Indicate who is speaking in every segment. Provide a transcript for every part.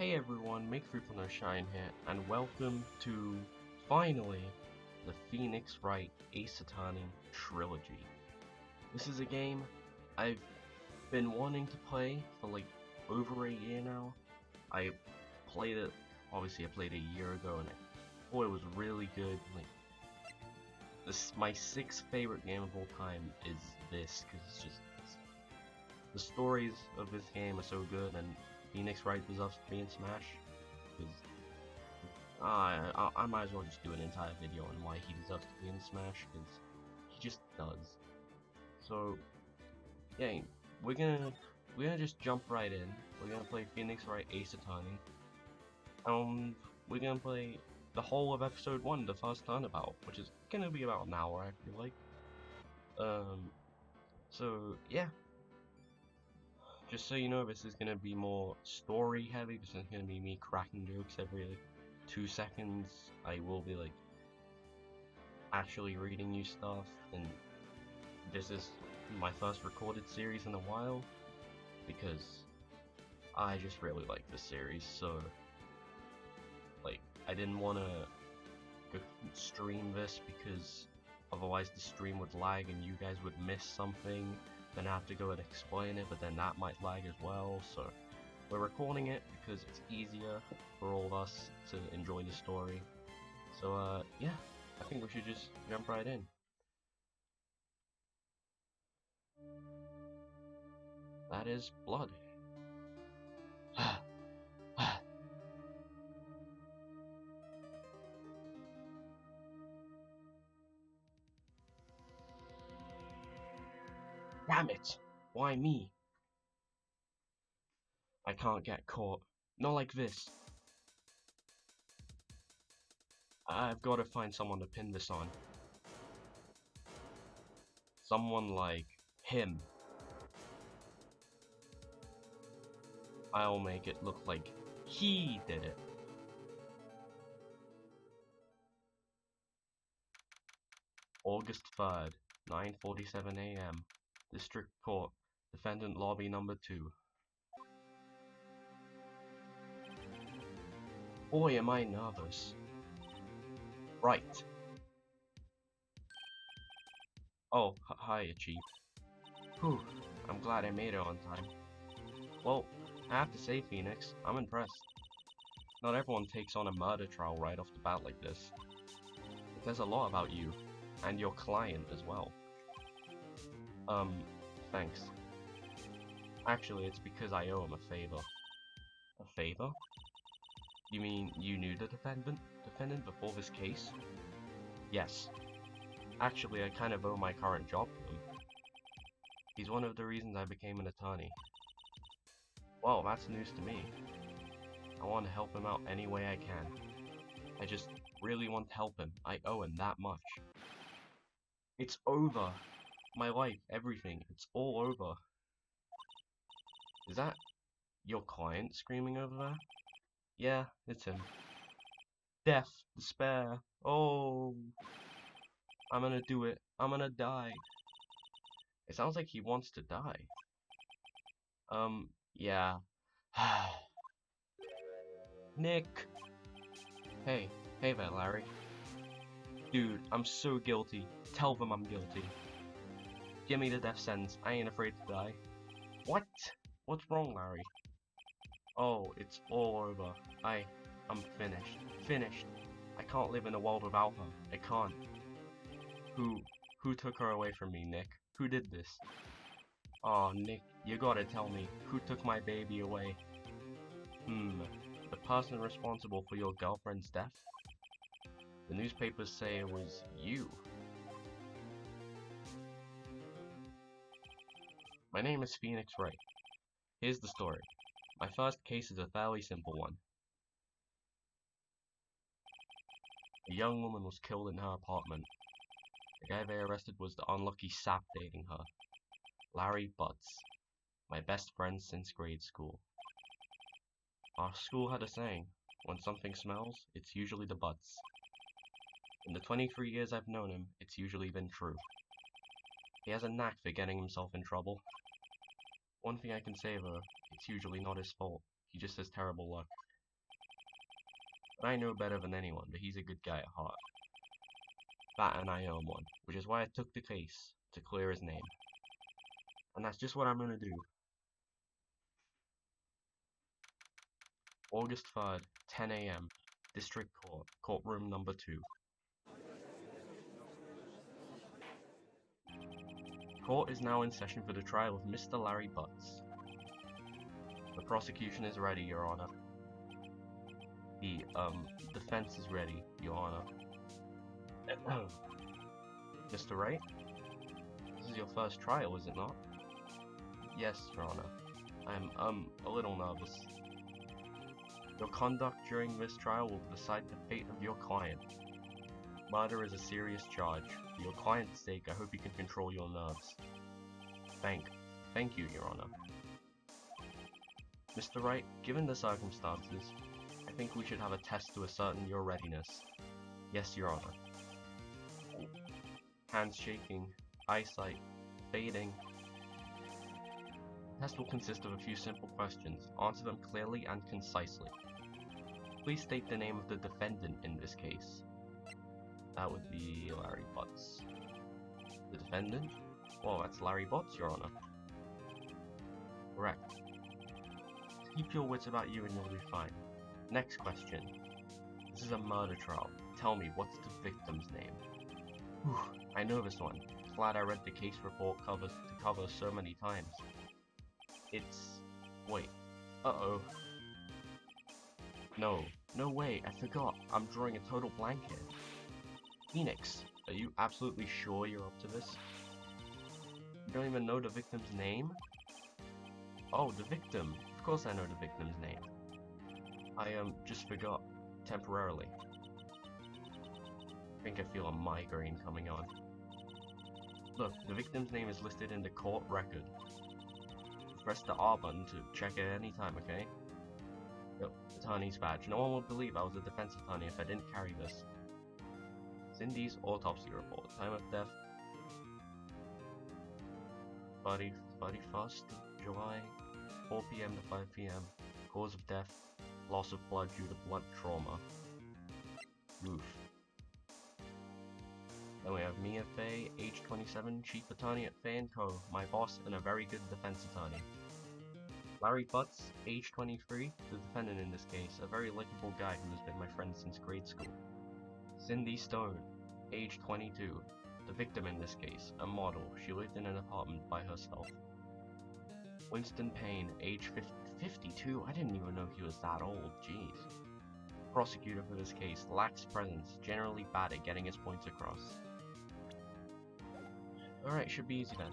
Speaker 1: Hey everyone, Make Fruit No Shine here, and welcome to, finally, the Phoenix Wright Ace Attorney Trilogy. This is a game I've been wanting to play for like over a year now. I played it, obviously I played it a year ago, and I thought it was really good. Like, my sixth favorite game of all time is this, because the stories of this game are so good, and Phoenix Wright deserves to be in Smash, because I might as well just do an entire video on why he deserves to be in Smash, because he just does. So yeah, we're gonna just jump right in. We're gonna play Phoenix Wright Ace Attorney. We're gonna play the whole of episode 1, the first turnabout, which is gonna be about an hour, I feel like. So yeah. Just so you know, this is gonna be more story heavy. This isn't gonna be me cracking jokes every like 2 seconds. I will be like actually reading you stuff, and this is my first recorded series in a while because I just really like this series. So like, I didn't want to stream this because otherwise the stream would lag and you guys would miss something. Then I have to go and explain it, but then that might lag as well. So we're recording it because it's easier for all of us to enjoy the story. So yeah, I think we should just jump right in. That is blood. Damn it! Why me? I can't get caught. Not like this. I've got to find someone to pin this on. Someone like him. I'll make it look like he did it. August 3rd, 9:47 AM. District Court, Defendant Lobby Number 2. Boy, am I nervous. Right. Oh, hi, Chief. Whew, I'm glad I made it on time. Well, I have to say, Phoenix, I'm impressed. Not everyone takes on a murder trial right off the bat like this. It says a lot about you, and your client as well. Thanks. Actually, it's because I owe him a favor. A favor? You mean you knew the defendant before this case? Yes. Actually, I kind of owe my current job to him. He's one of the reasons I became an attorney. Well, that's news to me. I want to help him out any way I can. I just really want to help him. I owe him that much. It's over. My life, everything, it's all over. Is that your client screaming over there? Yeah, it's him. Death, despair, oh. I'm gonna do it. I'm gonna die. It sounds like he wants to die. Yeah. Nick! Hey there, Larry. Dude, I'm so guilty. Tell them I'm guilty. Give me the death sentence. I ain't afraid to die. What? What's wrong, Larry? Oh, it's all over. I'm finished. Finished. I can't live in a world without her. I can't. Who took her away from me, Nick? Who did this? Aw, Nick, you gotta tell me, who took my baby away? The person responsible for your girlfriend's death? The newspapers say it was you. My name is Phoenix Wright. Here's the story. My first case is a fairly simple one. A young woman was killed in her apartment. The guy they arrested was the unlucky sap dating her, Larry Butts, my best friend since grade school. Our school had a saying, when something smells, it's usually the butts. In the 23 years I've known him, it's usually been true. He has a knack for getting himself in trouble. One thing I can say though, it's usually not his fault. He just has terrible luck. But I know better than anyone that he's a good guy at heart. That and I owe him one, which is why I took the case to clear his name. And that's just what I'm gonna do. August 3rd, 10 AM, District Court, Courtroom number 2. Court is now in session for the trial of Mr. Larry Butts. The prosecution is ready, Your Honor. The, defense is ready, Your Honor. Mr. Wright? This is your first trial, is it not? Yes, Your Honor. I'm, a little nervous. Your conduct during this trial will decide the fate of your client. Murder is a serious charge. For your client's sake, I hope you can control your nerves. Thank you, Your Honor. Mr. Wright, given the circumstances, I think we should have a test to ascertain your readiness. Yes, Your Honor. Hands shaking, eyesight fading. The test will consist of a few simple questions. Answer them clearly and concisely. Please state the name of the defendant in this case. That would be Larry Butts. The defendant? Well, that's Larry Butts, Your Honor. Correct. Keep your wits about you and you'll be fine. Next question. This is a murder trial. Tell me, what's the victim's name? Whew, I know this one. Glad I read the case report to cover so many times. It's... wait. Uh-oh. No way, I forgot. I'm drawing a total blank here. Phoenix, are you absolutely sure you're up to this? You don't even know the victim's name? Oh, the victim. Of course I know the victim's name. I just forgot. Temporarily. I think I feel a migraine coming on. Look, the victim's name is listed in the court record. Press the R button to check it anytime, okay? Yep, attorney's badge. No one would believe I was a defense attorney if I didn't carry this. Cindy's autopsy report. Time of death. 31st of July, 4 PM to 5 PM. Cause of death, loss of blood due to blunt trauma. Oof. Then we have Mia Fey, age 27, chief attorney at Fey & Co., my boss and a very good defense attorney. Larry Butts, age 23, the defendant in this case, a very likable guy who has been my friend since grade school. Cindy Stone, age 22, the victim in this case, a model. She lived in an apartment by herself. Winston Payne, age 52, I didn't even know he was that old, jeez. Prosecutor for this case, lacks presence, generally bad at getting his points across. Alright, should be easy then.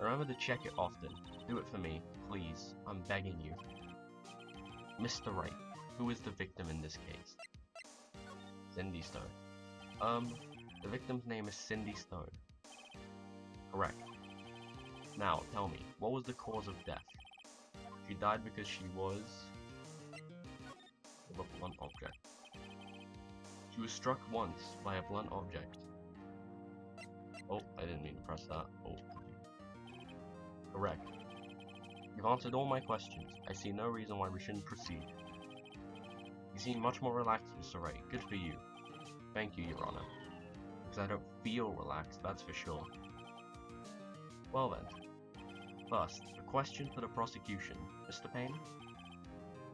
Speaker 1: Remember to check it often. Do it for me, please. I'm begging you. Mr. Wright, who is the victim in this case? Cindy Stone. The victim's name is Cindy Stone. Correct. Now, tell me, what was the cause of death? She died because she was... with a blunt object. She was struck once by a blunt object. Oh, I didn't mean to press that. Oh. Correct. You've answered all my questions. I see no reason why we shouldn't proceed. You seem much more relaxed, Mr. Wright. Good for you. Thank you, Your Honor. Because I don't feel relaxed, that's for sure. Well then. First, a question for the prosecution. Mr. Payne?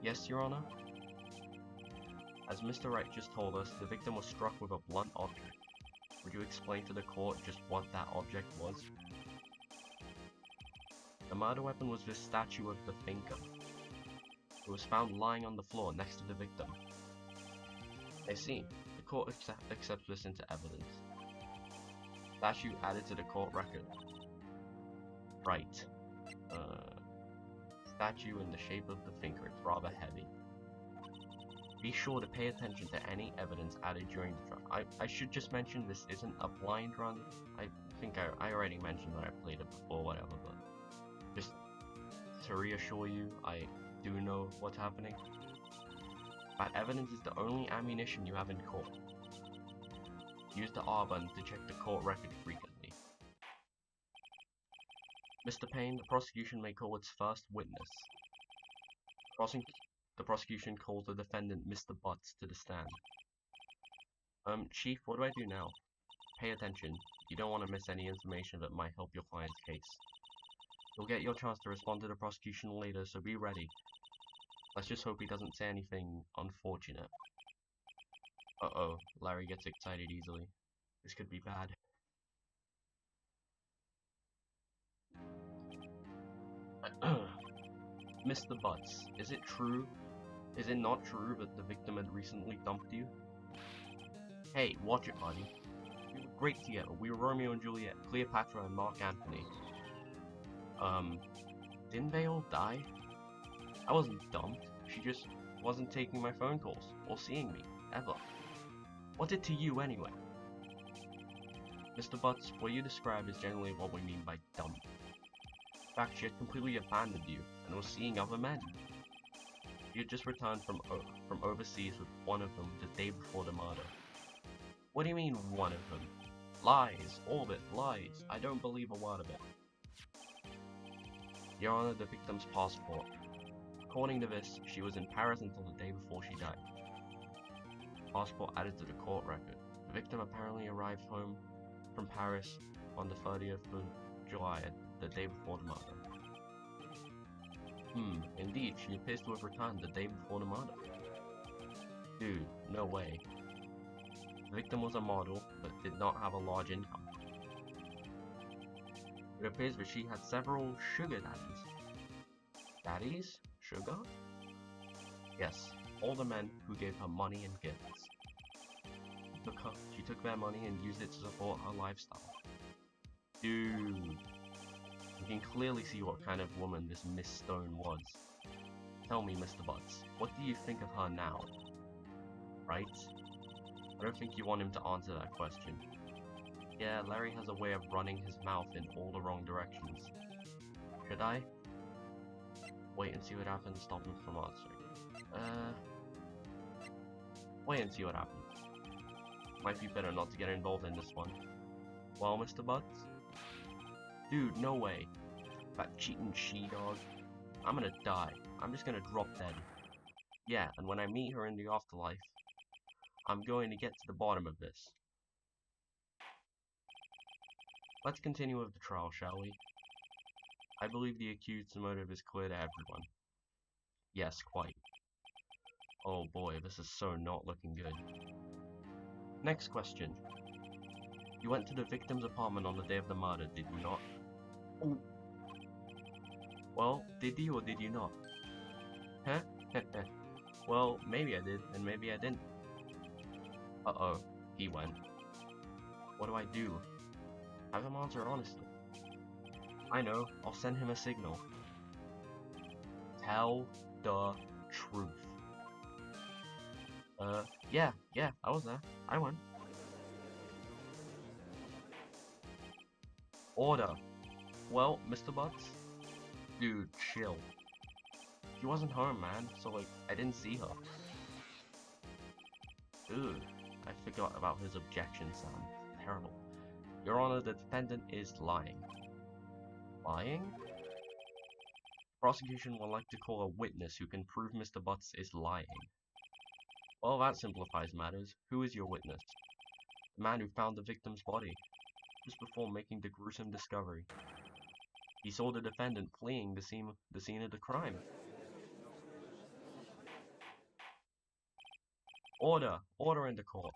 Speaker 1: Yes, Your Honor? As Mr. Wright just told us, the victim was struck with a blunt object. Would you explain to the court just what that object was? The murder weapon was this statue of the thinker. It was found lying on the floor next to the victim. I see. The court accepts this into evidence. Statue added to the court record. Right. Statue in the shape of the thinker. It's rather heavy. Be sure to pay attention to any evidence added during the trial. I should just mention this isn't a blind run. I think I already mentioned that I played it before, whatever, but just to reassure you, I do know what's happening. That evidence is the only ammunition you have in court. Use the R button to check the court record frequently. Mr. Payne, the prosecution may call its first witness. The prosecution calls the defendant Mr. Butts to the stand. Chief, what do I do now? Pay attention. You don't want to miss any information that might help your client's case. You'll get your chance to respond to the prosecution later, so be ready. Let's just hope he doesn't say anything unfortunate. Uh-oh, Larry gets excited easily. This could be bad. Mr. Butts, is it true? Is it not true that the victim had recently dumped you? Hey, watch it, buddy. We were great together. We were Romeo and Juliet, Cleopatra and Mark Antony. Didn't they all die? I wasn't dumped. She just wasn't taking my phone calls, or seeing me, ever. What's it to you, anyway? Mr. Butts, what you describe is generally what we mean by dump. In fact, she had completely abandoned you, and was seeing other men. You had just returned from overseas with one of them the day before the murder. What do you mean, one of them? Lies, all of it, lies. I don't believe a word of it. Your Honor, the victim's passport. According to this, she was in Paris until the day before she died. Passport added to the court record. The victim apparently arrived home from Paris on the 30th of July, the day before the murder. Indeed, she appears to have returned the day before the murder. Dude, no way. The victim was a model, but did not have a large income. It appears that she had several sugar daddies. Daddies? Sugar? Yes, all the men who gave her money and gifts. She took their money and used it to support her lifestyle. Dude. You can clearly see what kind of woman this Miss Stone was. Tell me, Mr. Butts, what do you think of her now? Right? I don't think you want him to answer that question. Yeah, Larry has a way of running his mouth in all the wrong directions. Should I? Wait and see what happens, stop him from answering. Wait and see what happens. Might be better not to get involved in this one. Well, Mr. Butts? Dude, no way. That cheating she-dog. I'm gonna die. I'm just gonna drop dead. Yeah, and when I meet her in the afterlife, I'm going to get to the bottom of this. Let's continue with the trial, shall we? I believe the accused's motive is clear to everyone. Yes, quite. Oh boy, this is so not looking good. Next question. You went to the victim's apartment on the day of the murder, did you not? Ooh. Well, did you or did you not? Huh? Well, maybe I did, and maybe I didn't. Uh-oh, he went. What do I do? Have him answer honestly. I know, I'll send him a signal. Tell the truth. Yeah, I was there. I went. Order. Well, Mr. Butts? Dude, chill. She wasn't home, man, so like, I didn't see her. Dude, I forgot about his objection sound. Terrible. Your Honor, the defendant is lying. Lying? Prosecution would like to call a witness who can prove Mr. Butts is lying. Well, that simplifies matters. Who is your witness? The man who found the victim's body, just before making the gruesome discovery. He saw the defendant fleeing the scene of the crime. Order! Order in the court!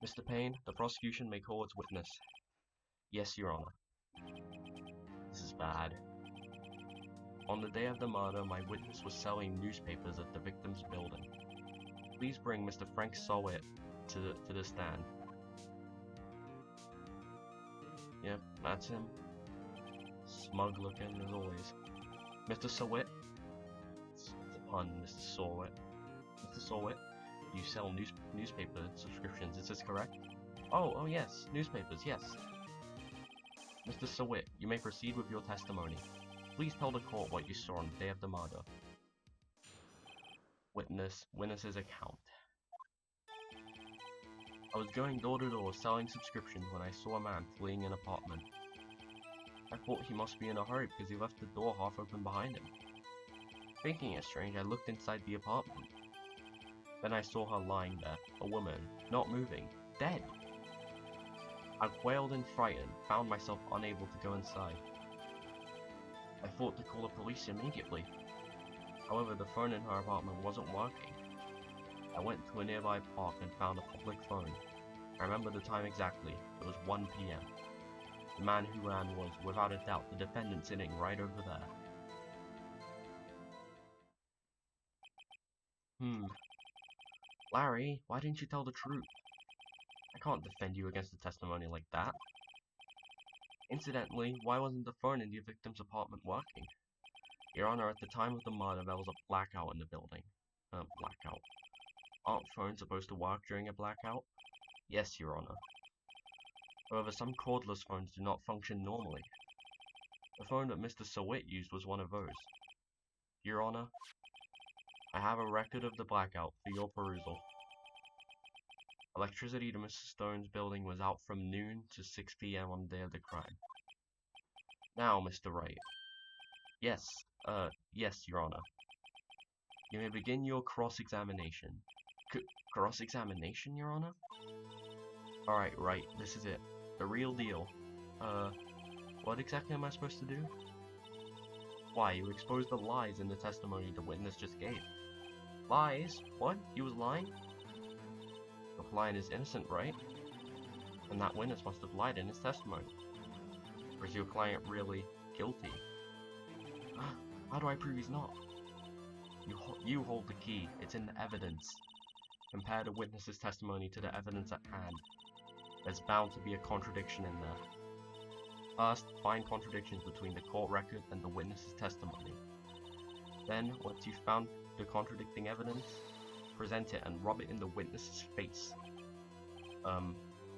Speaker 1: Mr. Payne, the prosecution may call its witness. Yes, Your Honor. This is bad. On the day of the murder, my witness was selling newspapers at the victim's building. Please bring Mr. Frank Sowett to the stand. Yep, that's him. Smug looking as always. Mr. Sowett? It's a pun, Mr. Sowett. Mr. Sowett, you sell newspaper subscriptions, is this correct? Oh yes, newspapers, yes. Mr. Sowett, you may proceed with your testimony. Please tell the court what you saw on the day of the murder. Witness's account. I was going door to door selling subscriptions when I saw a man fleeing an apartment. I thought he must be in a hurry because he left the door half open behind him. Thinking it strange, I looked inside the apartment. Then I saw her lying there, a woman, not moving, dead. I quailed and frightened, found myself unable to go inside. I thought to call the police immediately. However, the phone in her apartment wasn't working. I went to a nearby park and found a public phone. I remember the time exactly. It was 1 PM. The man who ran was, without a doubt, the defendant sitting right over there. Larry, why didn't you tell the truth? I can't defend you against a testimony like that. Incidentally, why wasn't the phone in the victim's apartment working? Your Honor, at the time of the murder, there was a blackout in the building. Blackout. Aren't phones supposed to work during a blackout? Yes, Your Honor. However, some cordless phones do not function normally. The phone that Mr. Sawit used was one of those. Your Honor, I have a record of the blackout for your perusal. Electricity to Mr. Stone's building was out from noon to 6 PM on the day of the crime. Now, Mr. Wright. Yes, Your Honor. You may begin your cross-examination. Cross-examination, Your Honor? Alright, right, this is it. The real deal. What exactly am I supposed to do? Why, you exposed the lies in the testimony the witness just gave. Lies? What? He was lying? The client is innocent, right? And that witness must have lied in his testimony. Or is your client really guilty? How do I prove he's not? You hold the key. It's in the evidence. Compare the witness's testimony to the evidence at hand. There's bound to be a contradiction in there. First, find contradictions between the court record and the witness's testimony. Then, once you've found the contradicting evidence, present it and rub it in the witness's face.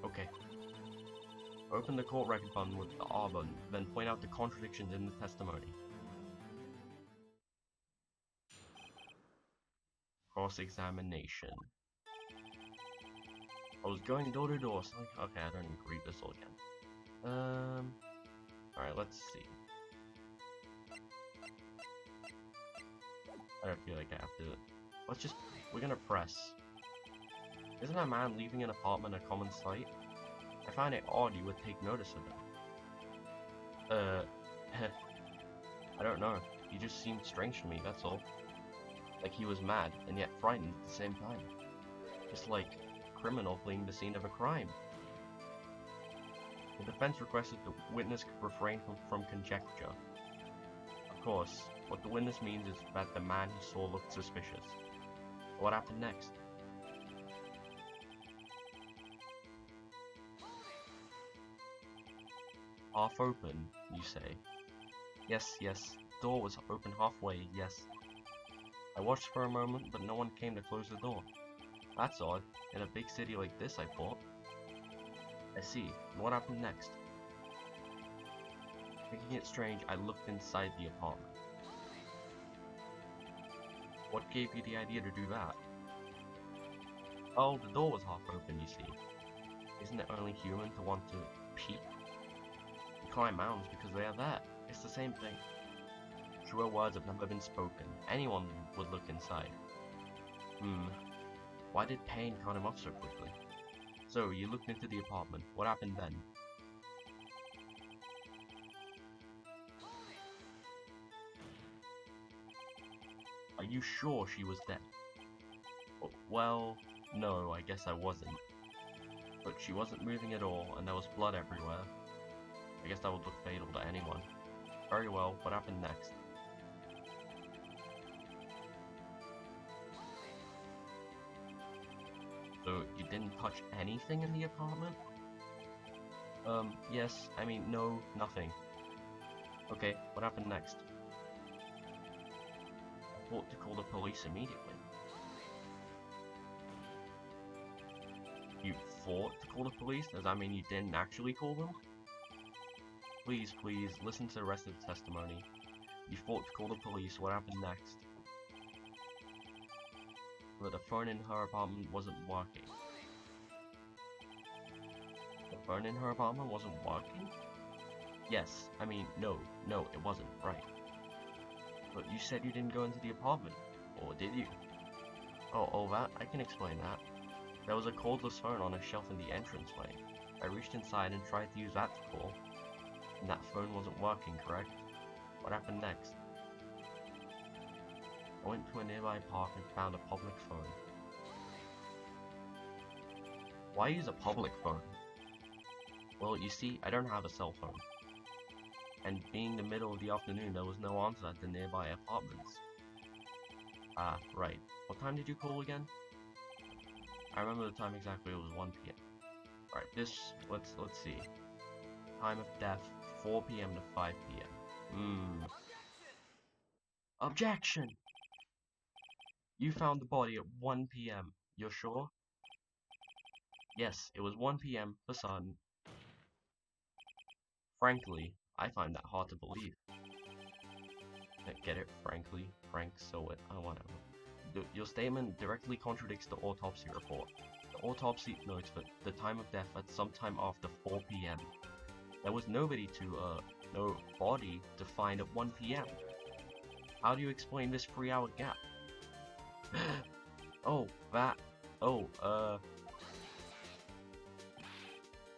Speaker 1: Okay. Open the court record button with the R button, then point out the contradictions in the testimony. Cross-examination. I was going door to door, so okay, I don't need to read this all again. Alright, let's see. I don't feel like I have to. We're gonna press. Isn't a man leaving an apartment a common sight? I find it odd you would take notice of it. I don't know. He just seemed strange to me, that's all. Like he was mad, and yet frightened at the same time. Just like a criminal fleeing the scene of a crime. The defense requested the witness refrain from conjecture. Of course, what the witness means is that the man he saw looked suspicious. What happened next? Half open, you say? Yes, door was open halfway, yes. I watched for a moment, but no one came to close the door. That's odd. In a big city like this, I thought. I see. And what happened next? Thinking it strange, I looked inside the apartment. What gave you the idea to do that? Oh, the door was half open, you see. Isn't it only human to want to peek? You climb mountains because they are there. It's the same thing. Truer words have never been spoken. Anyone would look inside. Why did pain cut him off so quickly? So, you looked into the apartment. What happened then? Are you sure she was dead? Well, no, I guess I wasn't. But she wasn't moving at all, and there was blood everywhere. I guess that would look fatal to anyone. Very well, what happened next? So, you didn't touch anything in the apartment? Yes, I mean, no, nothing. Okay, what happened next? I thought to call the police immediately. You thought to call the police? Does that mean you didn't actually call them? Please, listen to the rest of the testimony. You thought to call the police, what happened next? But the phone in her apartment wasn't working. The phone in her apartment wasn't working? Yes, I mean, no, it wasn't, right. But you said you didn't go into the apartment, or did you? Oh, that? I can explain that. There was a cordless phone on a shelf in the entranceway. I reached inside and tried to use that to call. And that phone wasn't working, correct? What happened next? I went to a nearby park and found a public phone. Why use a public phone? Well, you see, I don't have a cell phone. And being the middle of the afternoon, there was no answer at the nearby apartments. Ah, right. What time did you call again? I remember the time exactly, it was 1 PM. Right, let's see. Time of death, 4 PM to 5 PM. Objection! You found the body at 1 PM. You're sure? Yes, it was 1 PM for certain. Frankly, I find that hard to believe. Get it? Frankly? Frank, so what? I want to. Your statement directly contradicts the autopsy report. The autopsy notes that the time of death at some time after 4 PM. There was no body to find at 1 PM. How do you explain this 3-hour gap?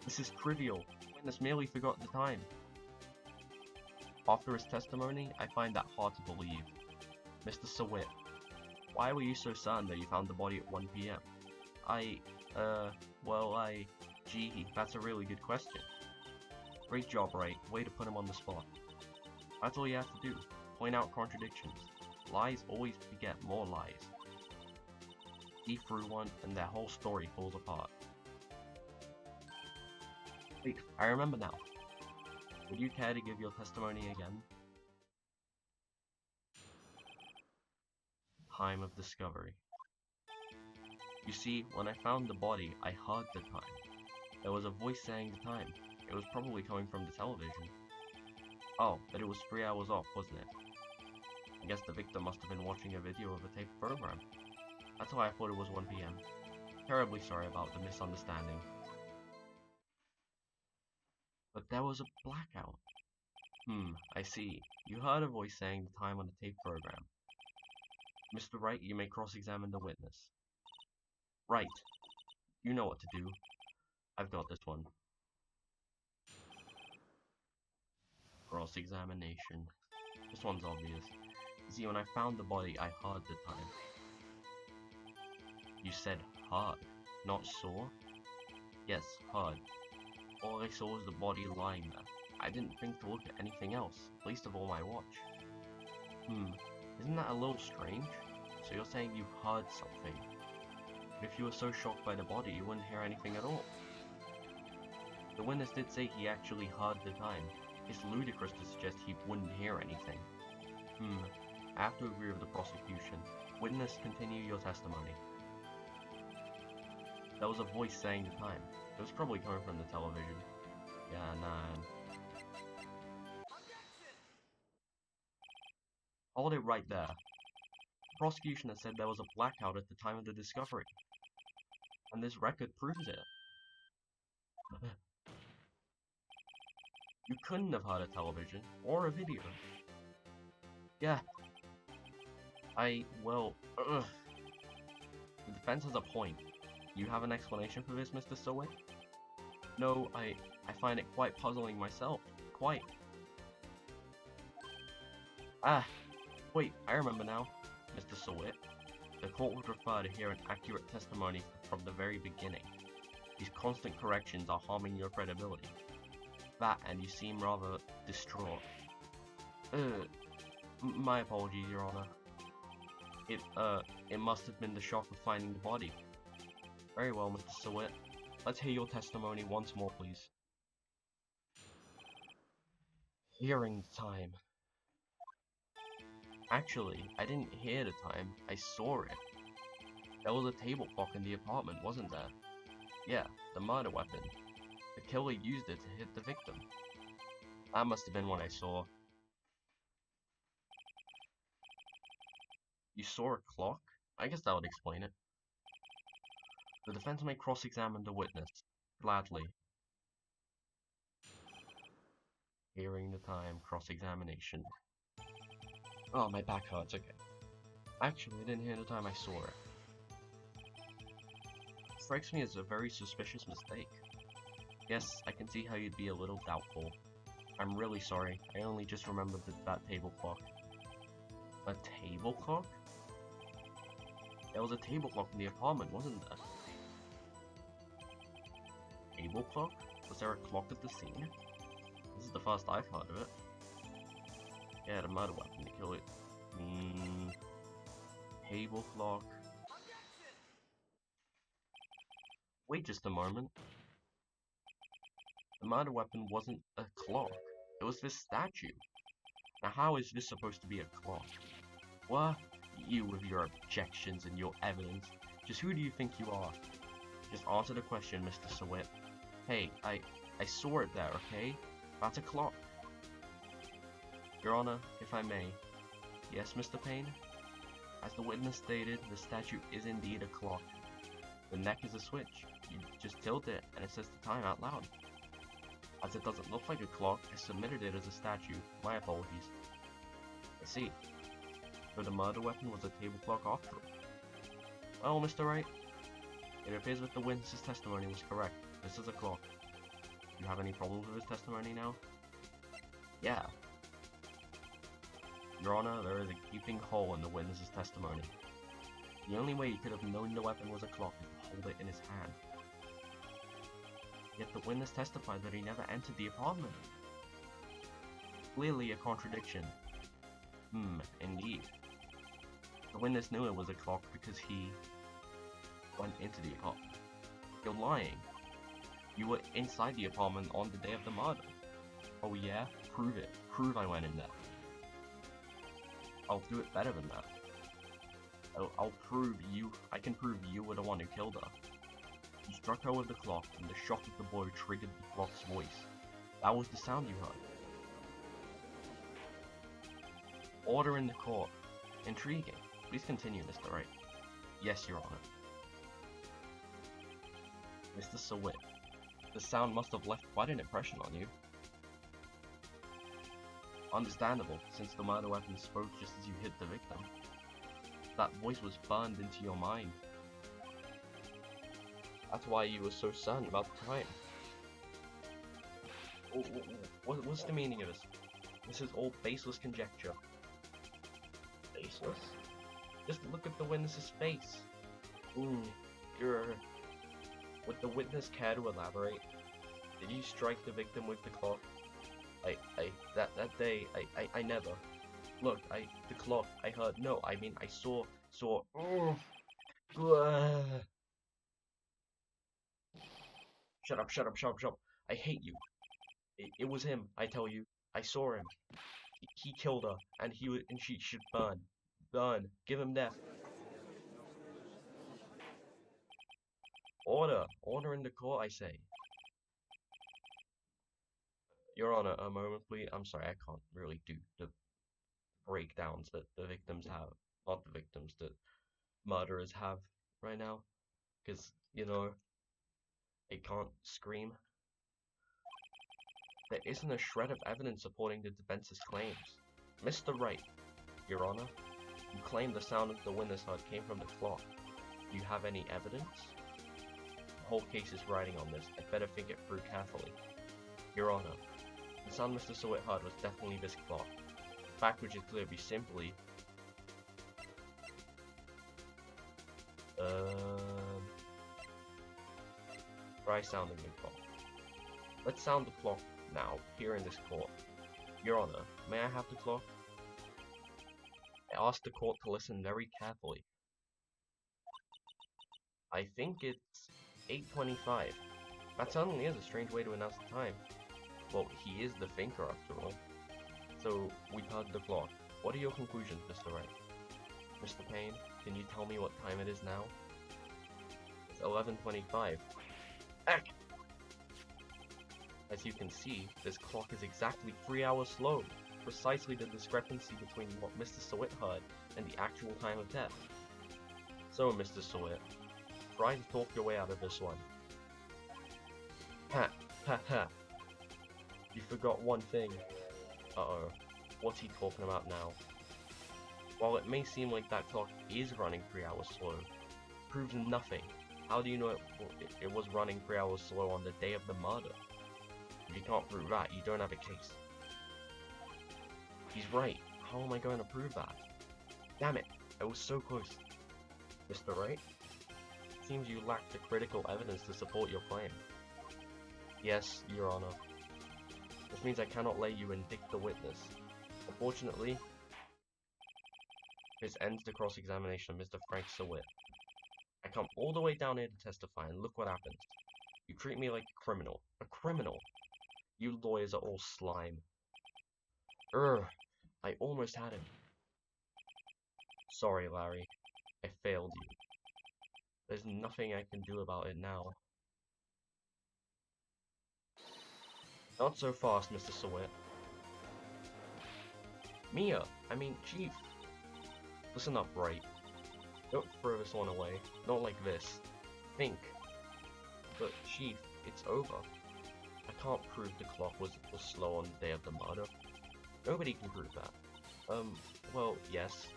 Speaker 1: This is trivial. Witness merely forgot the time. After his testimony, I find that hard to believe. Mr. Sawit, why were you so certain that you found the body at 1 PM? Gee, that's a really good question. Great job, Wright. Way to put him on the spot. That's all you have to do. Point out contradictions. Lies always beget more lies. See through one, and their whole story falls apart. Wait, I remember now. Would you care to give your testimony again? Time of discovery. You see, when I found the body, I heard the time. There was a voice saying the time. It was probably coming from the television. Oh, but it was 3 hours off, wasn't it? I guess the victim must have been watching a video of a taped program. That's why I thought it was 1 PM. Terribly sorry about the misunderstanding. But there was a blackout. I see. You heard a voice saying the time on the tape program. Mr. Wright, you may cross-examine the witness. Right. You know what to do. I've got this one. Cross-examination. This one's obvious. You see, when I found the body, I heard the time. You said heard, not saw? Yes, heard. All I saw was the body lying there. I didn't think to look at anything else, least of all my watch. Isn't that a little strange? So you're saying you heard something. But if you were so shocked by the body, you wouldn't hear anything at all. The witness did say he actually heard the time. It's ludicrous to suggest he wouldn't hear anything. I have to agree with the prosecution. Witness, continue your testimony. There was a voice saying the time. It was probably coming from the television. Yeah, nah. Hold it right there. The prosecution has said there was a blackout at the time of the discovery. And this record proves it. You couldn't have heard a television, or a video. Yeah. The defense has a point. You have an explanation for this, Mr. Sawit? No, I find it quite puzzling myself. Quite. Wait, I remember now. Mr. Sawit, the court would prefer to hear an accurate testimony from the very beginning. These constant corrections are harming your credibility. That, and you seem rather distraught. My apologies, Your Honor. It must have been the shock of finding the body. Very well, Mr. Sawit. Let's hear your testimony once more, please. Hearing time. Actually, I didn't hear the time, I saw it. There was a table clock in the apartment, wasn't there? Yeah, the murder weapon. The killer used it to hit the victim. That must have been what I saw. You saw a clock? I guess that would explain it. The defense may cross-examine the witness. Gladly. Hearing the time, cross-examination. Oh, my back hurts, okay. Actually, I didn't hear the time I saw it. Strikes me as a very suspicious mistake. Yes, I can see how you'd be a little doubtful. I'm really sorry, I only just remembered that table clock. A table clock? There was a table clock in the apartment, wasn't there? Table clock? Was there a clock at the scene? This is the first I've heard of it. Yeah, the murder weapon to kill it. Table clock. Wait just a moment. The murder weapon wasn't a clock. It was this statue. Now how is this supposed to be a clock? What? You with your objections and your evidence. Just who do you think you are? Just answer the question, Mr. Sawit. Hey, I saw it there, okay? That's a clock. Your Honor, if I may. Yes, Mr. Payne? As the witness stated, the statue is indeed a clock. The neck is a switch. You just tilt it, and it says the time out loud. As it doesn't look like a clock, I submitted it as a statue. My apologies. I see. So the murder weapon was a table clock after all. Well, Mr. Wright, it appears that the witness's testimony was correct. This is a clock. Do you have any problems with his testimony now? Yeah. Your Honor, there is a gaping hole in the witness's testimony. The only way he could have known the weapon was a clock is to hold it in his hand. Yet the witness testified that he never entered the apartment. Clearly a contradiction. Indeed. The witness knew it was a clock because he went into the apartment. You're lying. You were inside the apartment on the day of the murder. Oh yeah? Prove it. Prove I went in there. I'll do it better than that. I'll prove you. I can prove you were the one who killed her. You struck her with the clock, and the shock of the blow triggered the clock's voice. That was the sound you heard. Order in the court. Intriguing. Please continue, Mr. Wright. Yes, Your Honor. Mr. Sawit, the sound must have left quite an impression on you. Understandable, since the murder weapon spoke just as you hit the victim. That voice was burned into your mind. That's why you were so certain about the crime. What's the meaning of this? This is all baseless conjecture. Baseless? Just look at the witness's face. Would the witness care to elaborate? Did you strike the victim with the clock? That day, I never. Look, the clock, I heard, no, I mean, I saw, Shut up. I hate you. It was him, I tell you. I saw him. He killed her, and she should burn. Burn. Give him death. Order. Order in the court, I say. Your Honor, a moment, please. I'm sorry, I can't really do the breakdowns that the victims have. Not the victims, the murderers have right now. Because, you know, I can't scream. There isn't a shred of evidence supporting the defense's claims. Mr. Wright, Your Honor, you claim the sound the witness heard came from the clock. Do you have any evidence? The whole case is riding on this. I'd better think it through carefully. Your Honor, the sound Mr. Sawit heard was definitely this clock. The fact which is clear be simply... Try sounding the clock. Let's sound the clock now, here in this court. Your Honor, may I have the clock? I ask the court to listen very carefully. I think it's 8:25. That certainly is a strange way to announce the time. Well, he is the thinker after all. So, we've heard the clock. What are your conclusions, Mr. Wright? Mr. Payne, can you tell me what time it is now? It's 11:25. Act! As you can see, this clock is exactly 3 hours slow, precisely the discrepancy between what Mr. Sawit heard and the actual time of death. So, Mr. Sawit, try to talk your way out of this one. Ha! You forgot one thing. Uh-oh. What's he talking about now? While it may seem like that clock is running 3 hours slow, it proves nothing. How do you know it was running 3 hours slow on the day of the murder? If you can't prove that, you don't have a case. He's right. How am I going to prove that? Damn it, I was so close. Mr. Wright? It seems you lack the critical evidence to support your claim. Yes, Your Honor. This means I cannot let you indict the witness. Unfortunately, this ends the cross-examination of Mr. Frank Sawit. I come all the way down here to testify, and look what happens. You treat me like a criminal. A criminal! You lawyers are all slime. I almost had him. Sorry, Larry. I failed you. There's nothing I can do about it now. Not so fast, Mr. Sawit. Mia! I mean, Chief! Listen up, Wright. Don't throw this one away. Not like this. Think. But, Chief, it's over. I can't prove the clock was slow on the day of the murder. Nobody can prove that. Well, yes.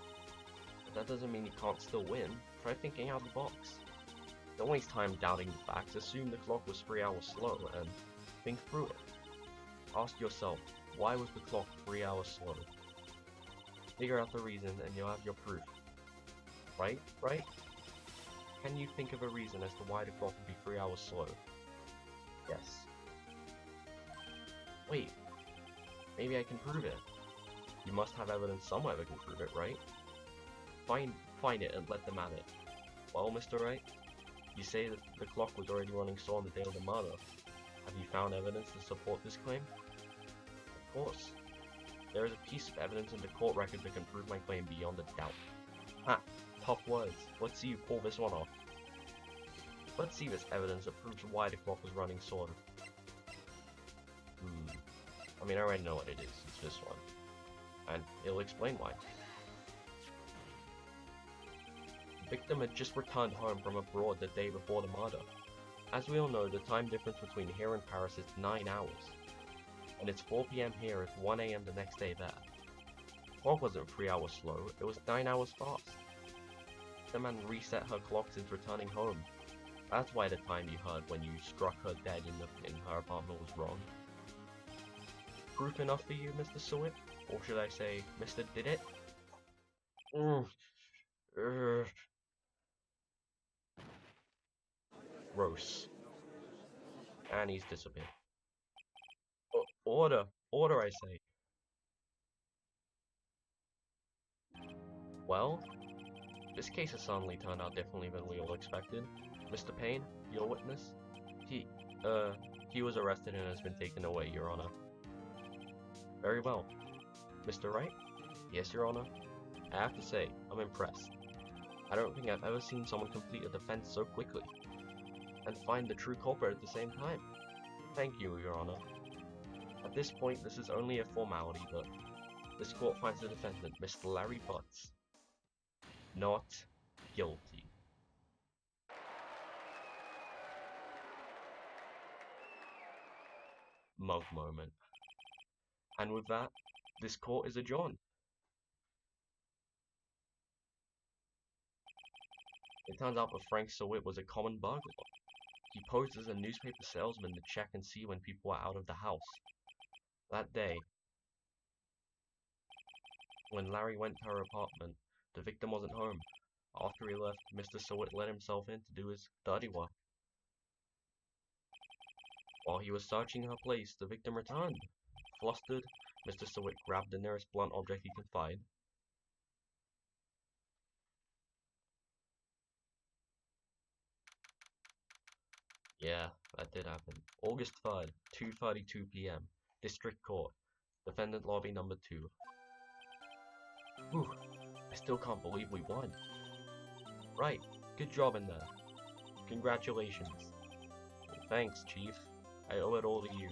Speaker 1: But that doesn't mean you can't still win. Try thinking out of the box. Don't waste time doubting the facts. Assume the clock was 3 hours slow, and think through it. Ask yourself, why was the clock 3 hours slow? Figure out the reason, and you'll have your proof. Right? Right? Can you think of a reason as to why the clock would be 3 hours slow? Yes. Wait. Maybe I can prove it. You must have evidence somewhere that can prove it, right? Find it and let them at it. Well, Mr. Wright, you say that the clock was already running slow on the day of the murder. Have you found evidence to support this claim? Of course. There is a piece of evidence in the court record that can prove my claim beyond a doubt. Ha! Tough words. Let's see you pull this one off. Let's see this evidence that proves why the clock was running slow. I mean, I already know what it is. It's this one. And it'll explain why. The victim had just returned home from abroad the day before the murder. As we all know, the time difference between here and Paris is 9 hours. And it's 4 PM here, it's 1 AM the next day there. The clock wasn't 3 hours slow, it was 9 hours fast. The man reset her clock since returning home. That's why the time you heard when you struck her dead in her apartment was wrong. Proof enough for you, Mr. Sawit? Or should I say, Mr. Did It? Gross. And he's disappeared. Order! Order, I say! Well, this case has suddenly turned out differently than we all expected. Mr. Payne, your witness? He was arrested and has been taken away, Your Honor. Very well. Mr. Wright? Yes, Your Honor. I have to say, I'm impressed. I don't think I've ever seen someone complete a defense so quickly. And find the true culprit at the same time. Thank you, Your Honor. At this point, this is only a formality, but this court finds the defendant, Mr. Larry Butts, not guilty. Mug moment. And with that, this court is adjourned. It turns out that Frank Sawit was a common burglar. He posed as a newspaper salesman to check and see when people were out of the house. That day, when Larry went to her apartment, the victim wasn't home. After he left, Mr. Sawit let himself in to do his dirty work. While he was searching her place, the victim returned. Flustered, Mr. Sawit grabbed the nearest blunt object he could find. Yeah, that did happen. August 3rd, 2:32 PM. District Court. Defendant Lobby number 2. Whew, I still can't believe we won. Right, good job in there. Congratulations. Thanks, Chief. I owe it all to you.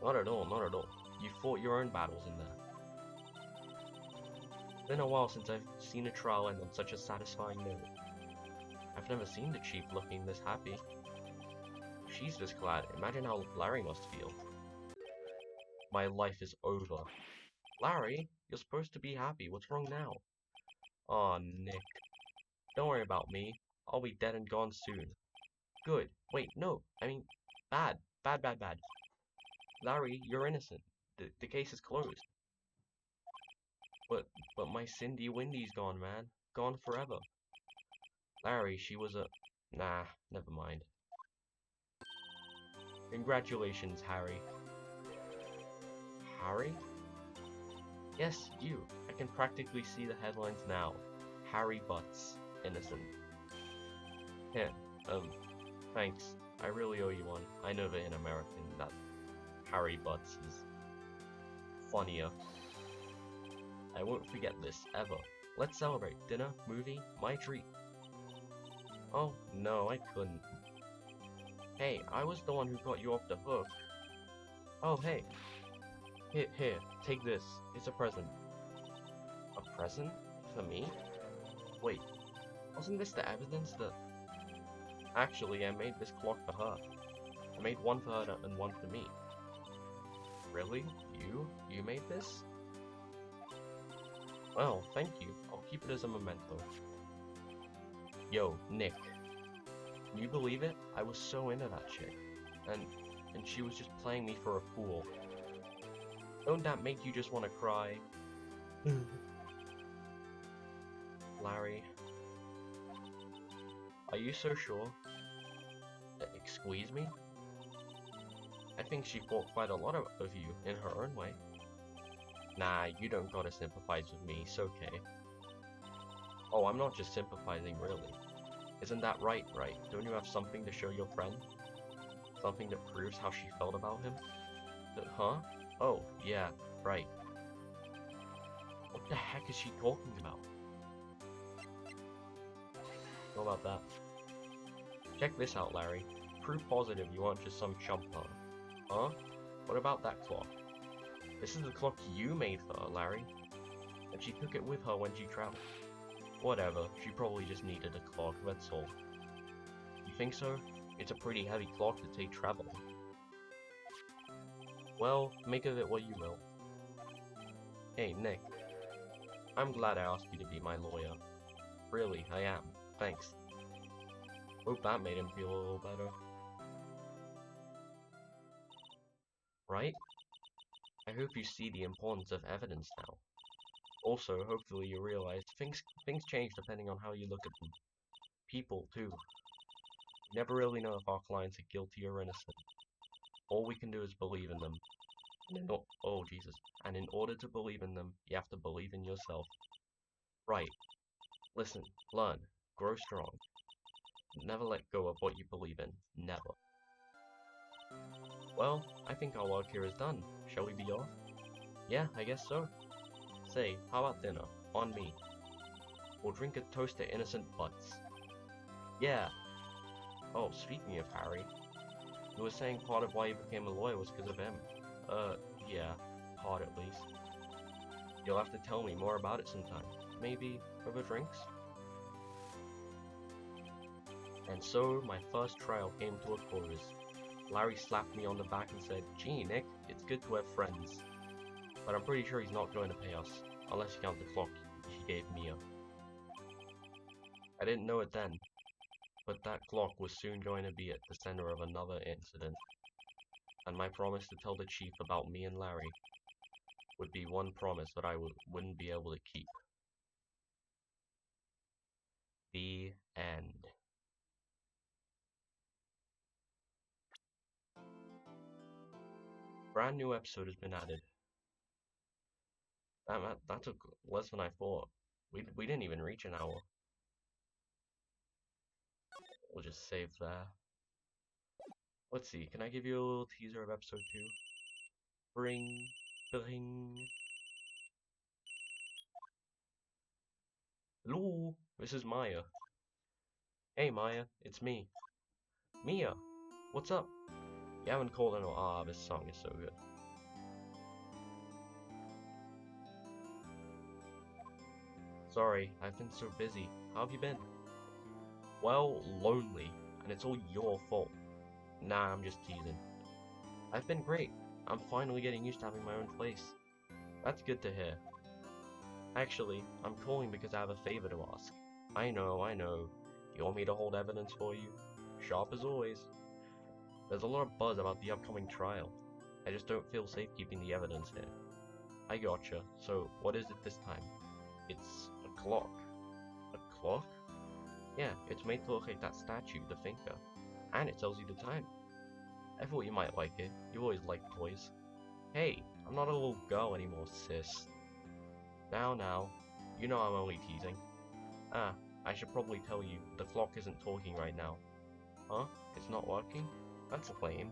Speaker 1: Not at all, not at all. You fought your own battles in there. It's been a while since I've seen a trial end on such a satisfying note. I've never seen the Chief looking this happy. If she's this glad, imagine how Larry must feel. My life is over. Larry, you're supposed to be happy. What's wrong now? Aw, Nick. Don't worry about me. I'll be dead and gone soon. Good. Wait, no. I mean, bad. Bad, bad, bad. Larry, you're innocent. The case is closed. But my Cindy Windy's gone, man. Gone forever. Larry, she was a... Nah, never mind. Congratulations, Harry. Harry? Yes, you. I can practically see the headlines now. Harry Butts. Innocent. Heh, thanks. I really owe you one. I know that in American that Harry Butts is funnier. I won't forget this, ever. Let's celebrate. Dinner, movie, my treat. Oh, no, I couldn't. Hey, I was the one who got you off the hook. Oh, hey. Here, take this. It's a present. A present? For me? Wait, wasn't this the evidence that... Actually, I made this clock for her. I made one for her and one for me. Really? You? You made this? Well, thank you. I'll keep it as a memento. Yo, Nick. Can you believe it? I was so into that chick. And she was just playing me for a fool. Don't that make you just want to cry? Larry. Are you so sure? Squeeze me? I think she thought quite a lot of you in her own way. Nah, you don't gotta sympathize with me, it's okay. Oh, I'm not just sympathizing, really. Isn't that right, Wright? Don't you have something to show your friend? Something that proves how she felt about him? Huh? Oh, yeah, right. What the heck is she talking about? What about that? Check this out, Larry. Proof positive you aren't just some chump, huh? What about that clock? This is the clock you made for her, Larry. And she took it with her when she traveled. Whatever, she probably just needed a clock, that's all. You think so? It's a pretty heavy clock to take traveling. Well, make of it what you will. Hey, Nick. I'm glad I asked you to be my lawyer. Really, I am. Thanks. Hope that made him feel a little better. Right? I hope you see the importance of evidence now. Also, hopefully you realize things change depending on how you look at them. People, too. We never really know if our clients are guilty or innocent. All we can do is believe in them. Oh, Jesus. And in order to believe in them, you have to believe in yourself. Right. Listen, learn, grow strong. Never let go of what you believe in. Never. Well, I think our work here is done. Shall we be off? Yeah, I guess so. Say, how about dinner? On me. We'll drink a toast to innocent butts. Yeah. Oh, speaking of Harry, you were saying part of why you became a lawyer was because of him. Yeah. Part at least. You'll have to tell me more about it sometime. Maybe over drinks? And so, my first trial came to a close. Larry slapped me on the back and said, "Gee, Nick, it's good to have friends." But I'm pretty sure he's not going to pay us, unless you count the clock he gave Mia. I didn't know it then, but that clock was soon going to be at the center of another incident. And my promise to tell the chief about me and Larry would be one promise that I wouldn't be able to keep. The end. Brand new episode has been added. That took less than I thought. We didn't even reach an hour. We'll just save there. Let's see, can I give you a little teaser of episode 2? Bring. Hello, this is Maya. Hey Maya, it's me. Mia, what's up? You haven't called in a while. This song is so good. Sorry, I've been so busy. How have you been? Well, lonely, and it's all your fault. Nah, I'm just teasing. I've been great. I'm finally getting used to having my own place. That's good to hear. Actually, I'm calling because I have a favor to ask. I know. You want me to hold evidence for you? Sharp as always. There's a lot of buzz about the upcoming trial. I just don't feel safe keeping the evidence here. I gotcha. So, what is it this time? It's a clock. A clock? Yeah, it's made to look like that statue, the thinker. And it tells you the time. I thought you might like it. You always liked toys. Hey, I'm not a little girl anymore, sis. Now. You know I'm only teasing. Ah, I should probably tell you, the clock isn't talking right now. Huh? It's not working? That's lame.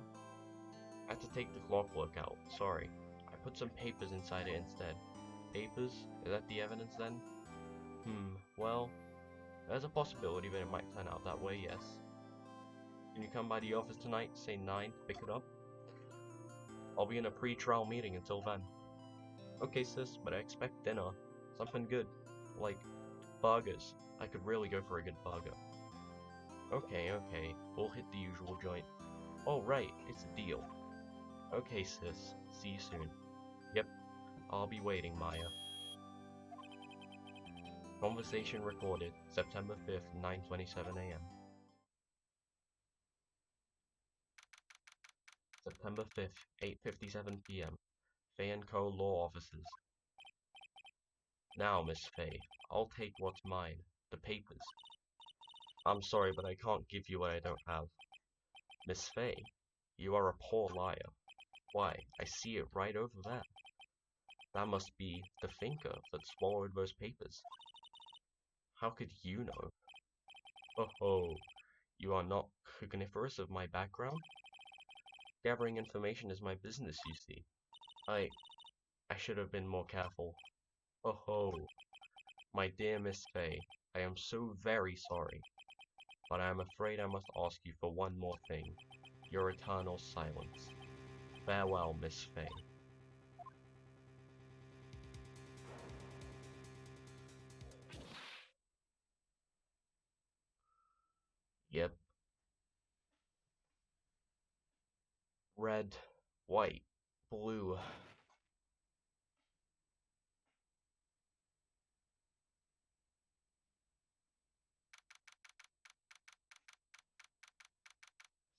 Speaker 1: I had to take the clockwork out, sorry. I put some papers inside it instead. Papers? Is that the evidence then? Well, there's a possibility that it might turn out that way, yes. Can you come by the office tonight, say 9, to pick it up? I'll be in a pre-trial meeting until then. Okay sis, but I expect dinner. Something good. Like, burgers. I could really go for a good burger. Okay, we'll hit the usual joint. Oh right, it's a deal. Okay sis, see you soon. Yep, I'll be waiting, Maya. Conversation recorded, September 5th, 9:27 AM. September 5th, 8:57 PM. Fay & Co. Law Offices. Now, Miss Fay, I'll take what's mine, the papers. I'm sorry, but I can't give you what I don't have. Miss Fay, you are a poor liar. Why, I see it right over there. That must be the thinker that swallowed those papers. How could you know? Oh, you are not cogniferous of my background? Gathering information is my business, you see. I should have been more careful. Oh, my dear Miss Fay, I am so very sorry. But I am afraid I must ask you for one more thing. Your eternal silence. Farewell, Miss Fay. Yep. Red, white, blue.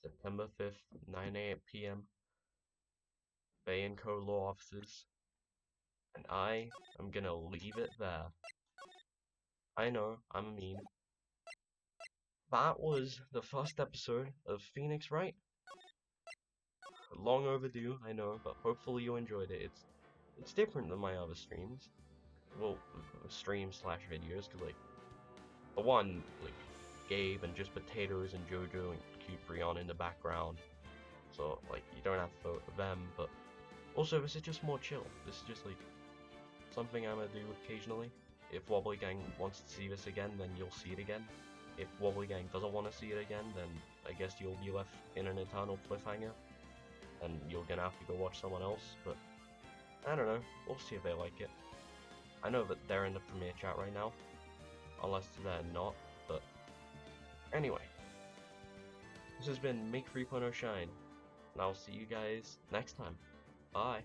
Speaker 1: September 5th, 9 PM. Fay & Co. Law Offices. And I am gonna leave it there. I know, I'm mean. That was the first episode of Phoenix Wright. Long overdue, I know, but hopefully you enjoyed it. It's different than my other streams. Well, streams slash videos, cause like the one like Gabe and just potatoes and JoJo and Cuprion in the background. So like you don't have to vote for them, but also this is just more chill. This is just like something I'm gonna do occasionally. If Wobbly Gang wants to see this again, then you'll see it again. If Wobbly Gang doesn't want to see it again, then I guess you'll be left in an eternal cliffhanger. And you're gonna have to go watch someone else, but I don't know, we'll see if they like it. I know that they're in the premiere chat right now, unless they're not, but anyway. This has been Make 3.0 Shine, and I'll see you guys next time. Bye!